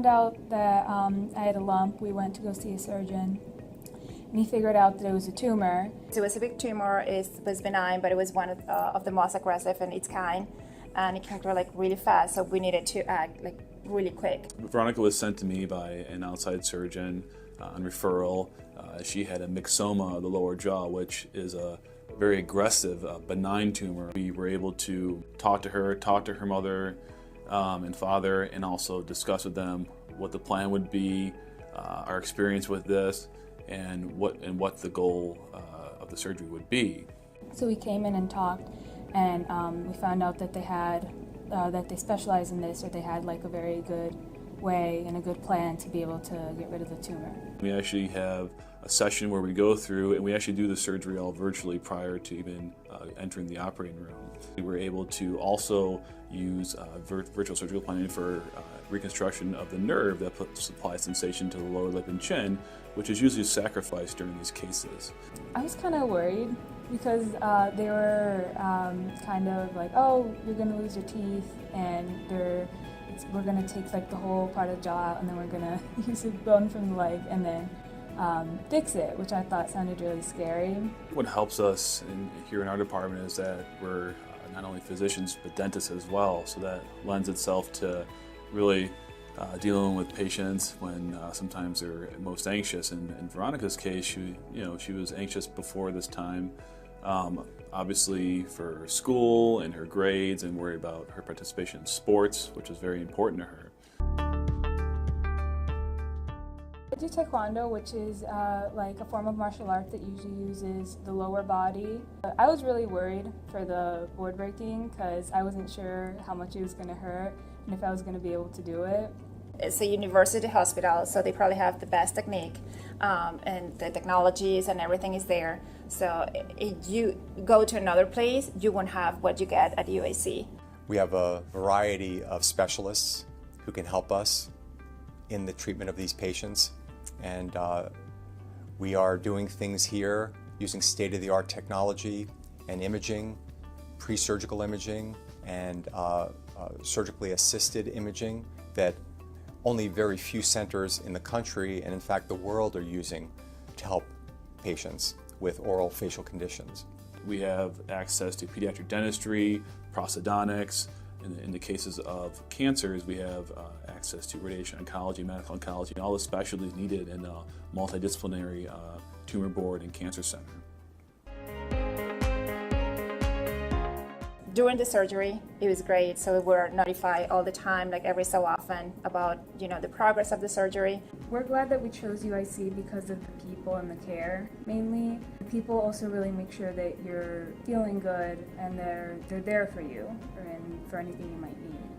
found out that I had a lump, we went to go see a surgeon, and he figured out that it was a tumor. It was a big tumor. It was benign, but it was one of the most aggressive in its kind, and it can grow like really fast, so we needed to act like really quick. Veronica was sent to me by an outside surgeon on referral. She had a myxoma of the lower jaw, which is a very aggressive, benign tumor. We were able to talk to her mother and father, and also discuss with them what the plan would be, our experience with this, and what the goal of the surgery would be. So we came in and talked, and we found out that they specialize in this, or they had like a very good way and a good plan to be able to get rid of the tumor. We actually have a session where we go through and we actually do the surgery all virtually prior to even entering the operating room. We were able to also use virtual surgical planning for reconstruction of the nerve that supplies sensation to the lower lip and chin, which is usually sacrificed during these cases. I was kind of worried because they were kind of like, oh, you're going to lose your teeth, and we're going to take like the whole part of the jaw out, and then we're going to use a bone from the leg and then fix it, which I thought sounded really scary. What helps us here in our department is that we're not only physicians but dentists as well, so that lends itself to really dealing with patients when sometimes they're most anxious. In Veronica's case, she was anxious before this time, obviously for school and her grades, and worried about her participation in sports, which was very important to her. I do Taekwondo, which is like a form of martial art that usually uses the lower body. I was really worried for the board breaking because I wasn't sure how much it was going to hurt and if I was going to be able to do it. It's a university hospital, so they probably have the best technique, and the technologies and everything is there. So if you go to another place, you won't have what you get at UAC. We have a variety of specialists who can help us in the treatment of these patients, and we are doing things here using state-of-the-art technology and imaging, pre-surgical imaging, and surgically assisted imaging that only very few centers in the country, and in fact the world, are using to help patients with oral facial conditions. We have access to pediatric dentistry, prosthodontics. In the cases of cancers, we have access to radiation oncology, medical oncology, and all the specialties needed in a multidisciplinary tumor board and cancer center. During the surgery, it was great. So we were notified all the time, like every so often, about the progress of the surgery. We're glad that we chose UIC because of the people and the care, mainly. The people also really make sure that you're feeling good and they're there for you and for anything you might need.